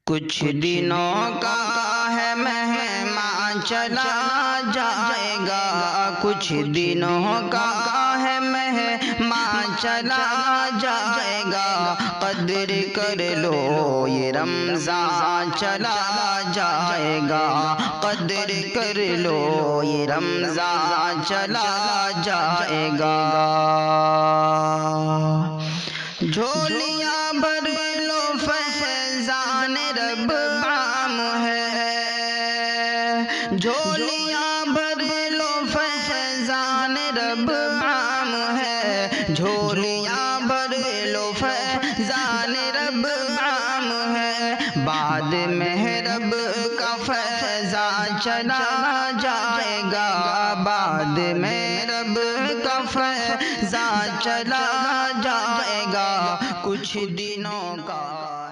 کچھ دنوں کا ہے مہمان چلا جائے گا، کچھ دنوں کا ہے مہمان چلا جائے گا، قدر کر لو یہ رمضان چلا جائے گا، قدر کر لو یہ رمضان چلا جائے گا۔ جھولیاں بھر لو فیضان رب عام ہے، جھولیاں بھر لو فیضان رب عام ہے، جھولیاں بھر لو فیضان رب عام ہے، بعد میں رب کا فیضان چلا جائے گا، بعد میں رب کا فیضان چلا جائے گا، کچھ دنوں کا